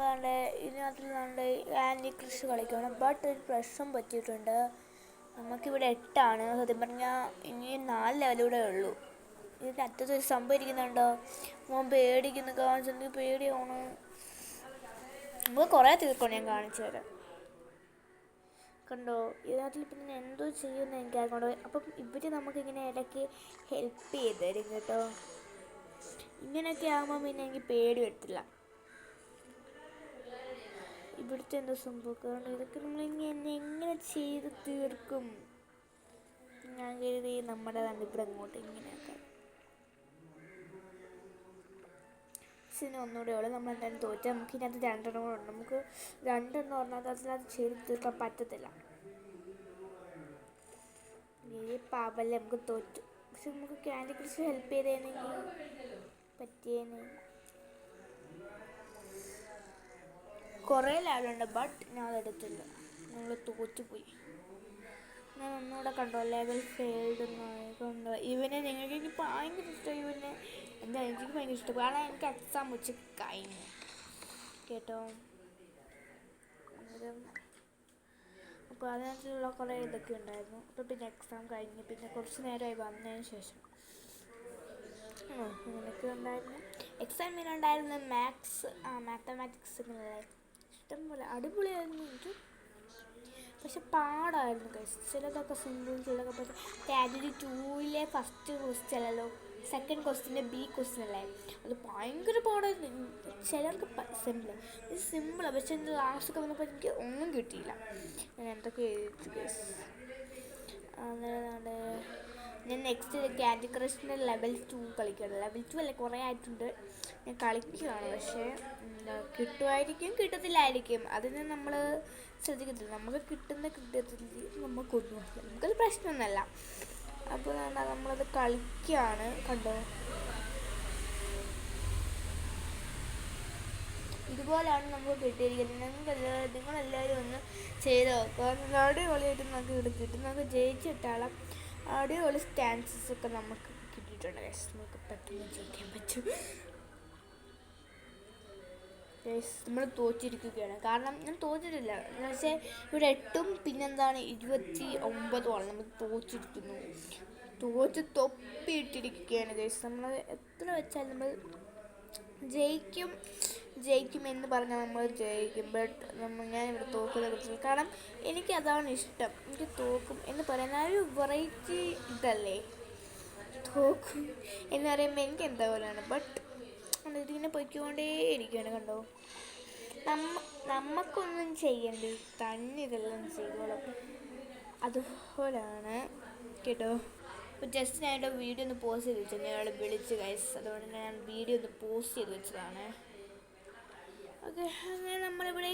അപ്പോൾ ഇതിനകത്ത് നമ്മുടെ ആൻറ്റി കൃഷി കളിക്കണം. ബട്ട് ഒരു പ്രശ്നം പറ്റിയിട്ടുണ്ട്. നമുക്കിവിടെ 8 സത്യം പറഞ്ഞാൽ ഇനി 4 ലെവലൂടെ ഉള്ളൂ. ഇതിൻ്റെ അറ്റത്തൊരു സംഭവം ഇരിക്കുന്നുണ്ടോ? മോൻ പേടിക്കുന്നു, കാണിച്ചെങ്കിൽ പേടിയാവണം. നമുക്ക് കുറേ തീർക്കണം, ഞാൻ കാണിച്ചു തരാം. കണ്ടോ, ഇതിനകത്ത് പിന്നെ എന്തോ ചെയ്യുമെന്ന് എനിക്ക് അറിഞ്ഞൂടോ. അപ്പം ഇവർ നമുക്കിങ്ങനെ ഇടയ്ക്ക് ഹെൽപ്പ് ചെയ്ത് തരും കേട്ടോ. ഇങ്ങനെയൊക്കെ ആകുമ്പോൾ പിന്നെ എനിക്ക് പേടി വരത്തില്ല. ഇവിടുത്തെ എന്തോ സംഭവം, കാരണം ഇതൊക്കെ എങ്ങനെ ചെയ്ത് തീർക്കും. ഞാൻ കരുതി നമ്മുടെ ഇവിടെ അങ്ങോട്ട് ഇങ്ങനെയൊക്കെ ഇതിന് ഒന്നുകൂടെ ഉള്ളു. നമ്മൾ എന്തായാലും തോറ്റാൽ നമുക്ക് ഇതിനകത്ത് 2 കൂടെ ഉണ്ട്. നമുക്ക് 2 പറഞ്ഞാൽ അതിനകത്ത് ചെയ്ത് തീർക്കാൻ പറ്റത്തില്ല. ഈ പാവല്ലേ, നമുക്ക് തോറ്റു. പക്ഷെ നമുക്ക് ക്യാൻഡി ക്രഷ് ഹെൽപ്പ് ചെയ്തേനെങ്കിൽ പറ്റിയേനെ. കുറേ ലെവലുണ്ട്, ബട്ട് ഞാൻ അതെടുത്തില്ല. നമ്മൾ തോറ്റുപോയി. ഞാൻ ഒന്നുകൂടെ കണ്ടോ, ലെവൽ ഫെയിൽഡ് കണ്ടോ. ഇവനെ നിങ്ങൾക്ക് എനിക്ക് ഭയങ്കര ഇഷ്ടമായി. ഇവനെ എന്താ എനിക്ക് ഭയങ്കര ഇഷ്ടം. കാരണം എനിക്ക് എക്സാം വെച്ച് കഴിഞ്ഞു കേട്ടോ. അപ്പോൾ അതിനകത്തുള്ള കുറേ ഇതൊക്കെ ഉണ്ടായിരുന്നു. അപ്പോൾ പിന്നെ എക്സാം കഴിഞ്ഞ് പിന്നെ കുറച്ച് നേരമായി വന്നതിന് ശേഷം ഇങ്ങനെയൊക്കെ ഉണ്ടായിരുന്നു. എക്സാം ഉണ്ടായിരുന്നു മാത്തമാറ്റിക്സ് ഇഷ്ടംപോലെ അടിപൊളിയായിരുന്നു എനിക്ക്. പക്ഷെ പാടായിരുന്നു ഗൈസ്. ചിലതൊക്കെ സിമ്പിൾ, ചിലതൊക്കെ പക്ഷേ കാറ്റഗറി 2 ഫസ്റ്റ് ക്വസ്റ്റ്യൻ അല്ലല്ലോ, സെക്കൻഡ് ക്വസ്റ്റ്യൻ്റെ ബി ക്വസ്റ്റ്യൻ അല്ലേ, അത് ഭയങ്കര പാടായിരുന്നു. ചിലർക്ക് സിമ്പിളാണ്, പക്ഷെ എൻ്റെ ലാസ്റ്റൊക്കെ വന്നപ്പോൾ എനിക്ക് ഒന്നും കിട്ടിയില്ല. ഞാൻ എന്തൊക്കെ എഴുതി ഗൈസ്. അങ്ങനെ ഞാൻ നെക്സ്റ്റ് ക്യാൻഡി ക്രഷിൻ്റെ ലെവൽ 2 കളിക്കുകയാണ്. ലെവൽ 2 അല്ലേ, കുറേ ആയിട്ടുണ്ട് ഞാൻ കളിക്കുകയാണ്. പക്ഷേ കിട്ടുമായിരിക്കും കിട്ടത്തില്ലായിരിക്കും, അതിന് നമ്മൾ ശ്രദ്ധിക്കത്തില്ല. നമുക്ക് കിട്ടത്തില്ല, നമുക്കൊന്നുമില്ല, നമുക്കത് പ്രശ്നമൊന്നുമല്ല. അപ്പോൾ നമ്മളത് കളിക്കുകയാണ്. കണ്ടോ, ഇതുപോലെയാണ് നമുക്ക് കിട്ടിയിരിക്കുന്നത്. നിങ്ങളെല്ലാവരും ഒന്ന് ചെയ്ത് നോക്കുക. അടിപൊളിയായിട്ട് നമുക്ക് ഇവിടെ കിട്ടും. നമുക്ക് ജയിച്ചിട്ടാളാം. അടിപൊളി സ്റ്റാൻസസ് ഒക്കെ നമുക്ക് കിട്ടിയിട്ടുണ്ട്. നമുക്ക് പെട്ടെന്ന് ജയിക്കാൻ പറ്റും. നമ്മൾ തോറ്റിരിക്കുകയാണ്. കാരണം ഞാൻ തോറ്റിട്ടില്ല, പക്ഷേ ഇവിടെ 8 പിന്നെന്താണ് 29 നമ്മൾ തോറ്റിരിക്കുന്നു. തൊപ്പിയിട്ടിരിക്കുകയാണ് ഗൈസ്. നമ്മൾ എത്ര വെച്ചാൽ നമ്മൾ ജയിക്കും എന്ന് പറഞ്ഞാൽ നമ്മൾ ജയിക്കും. ബട്ട് ഞാനിവിടെ തോക്കുന്ന കുറിച്ച്, കാരണം എനിക്കതാണ് ഇഷ്ടം. എനിക്ക് തോക്കും എന്ന് പറയുന്ന ഒരു വെറൈറ്റി ഇതല്ലേ, തോക്കും എന്ന് പറയുമ്പോൾ എനിക്ക് എന്താ പോലെയാണ്. ബട്ട് ഇതിങ്ങനെ പൊയ്ക്കൊണ്ടേ ഇരിക്കുകയാണ്. കണ്ടോ, നമുക്കൊന്നും ചെയ്യണ്ടേ, തന്നെ ഇതെല്ലാം ചെയ്തോളും. അതുപോലാണ് കേട്ടോ. അപ്പോൾ ജസ്റ്റ് ഞാൻ വീഡിയോ ഒന്ന് പോസ്റ്റ് ചെയ്ത് വെച്ചു. ഞാൻ വിളിച്ച് ഗൈസ്, അതുകൊണ്ട് ഞാൻ വീഡിയോ ഒന്ന് പോസ്റ്റ് ചെയ്ത് വെച്ചതാണ്. ഓക്കെ, അങ്ങനെ നമ്മളിവിടെ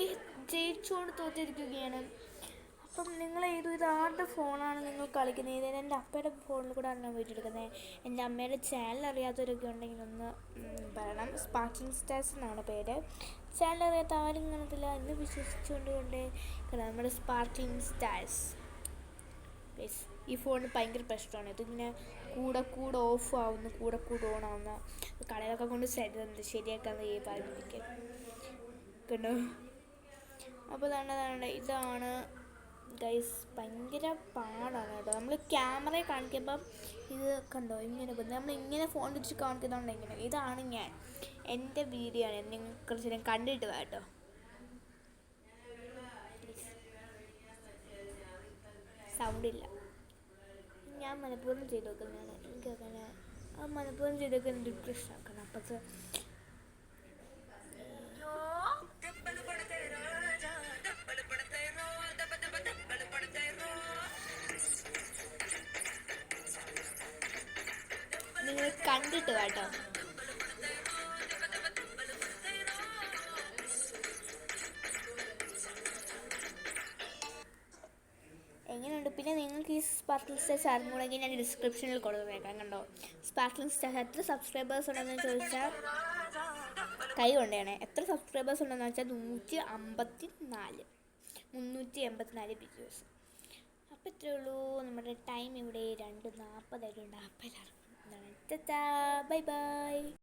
ജയിച്ചുകൊണ്ട് തോറ്റിരിക്കുകയാണ്. അപ്പം നിങ്ങൾ ഇത് ആരുടെ ഫോണാണ് നിങ്ങൾ കളിക്കുന്നത്? ഇത് എൻ്റെ അപ്പയുടെ ഫോണിൽ കൂടെയാണ് ഞാൻ വീഡിയോ എടുക്കുന്നത്. എൻ്റെ അമ്മയുടെ ചാനൽ അറിയാത്തവരൊക്കെ ഉണ്ടെങ്കിൽ ഒന്ന് പറയണം. സ്പാർക്ലിംഗ് സ്റ്റാർസ് എന്നാണ് പേര്. ചാനൽ അറിയാത്ത ആരും കാണത്തില്ല എന്ന് വിശ്വസിച്ചുകൊണ്ട് നമ്മുടെ സ്പാർക്ലിംഗ് സ്റ്റാർസ്. ഈ ഫോണിന് ഭയങ്കര പ്രശ്നമാണ്. ഇതിങ്ങനെ കൂടെ ഓഫ് ആവുന്നു, കൂടെ ഓൺ ആവുന്ന. കടയിലൊക്കെ കൊണ്ട് ശരിയാക്കാന്ന് ഈ പറഞ്ഞിരിക്കുക കണ്ടോ. അപ്പോൾ ഇതാണ് ഗൈസ്, ഭയങ്കര പാടാണ് കേട്ടോ. നമ്മൾ ക്യാമറയെ കാണിക്കുമ്പം ഇത് കണ്ടോ ഇങ്ങനെ നമ്മളിങ്ങനെ ഫോൺ വെച്ച് കാണിക്കുന്നുണ്ട്. ഇങ്ങനെ ഇതാണ് എൻ്റെ വീഡിയോ ആണ്. നിങ്ങൾക്ക് ഞാൻ കണ്ടിട്ട് കേട്ടോ. സൗണ്ടില്ല, ഞാൻ മനഃപൂർവ്വം ചെയ്ത് വെക്കുന്നതാണ്. എനിക്കങ്ങനെ മനഃപൂർവ്വം ചെയ്ത് വെക്കുന്ന ഡിപ്രഷൻ ആക്കണം. അപ്പത്തെ നിങ്ങൾ കണ്ടിട്ട് കേട്ടോ. എങ്ങനെയുണ്ട്? പിന്നെ നിങ്ങൾക്ക് ഈ സ്പാർക്ലിംഗ് സ്റ്റാർസ് അറിഞ്ഞുകൂടെങ്കിൽ ഞാൻ ഡിസ്ക്രിപ്ഷനിൽ കൊടുത്തേക്കാം. കണ്ടോ, സ്പാർക്ലിംഗ് സ്റ്റാർസ് എത്ര സബ്സ്ക്രൈബേഴ്സ് ഉണ്ടെന്ന് ചോദിച്ചാൽ കൈ കൊണ്ടാണ്. എത്ര സബ്സ്ക്രൈബേഴ്സ് ഉണ്ടെന്ന് വെച്ചാൽ 384 വീഡിയോസ്. അപ്പോൾ ഇത്രയേ ഉള്ളൂ. നമ്മുടെ ടൈം ഇവിടെ 2:40 ആയിട്ടുണ്ട്. അപ്പോൾ എല്ലാവർക്കും ബൈ ബൈ.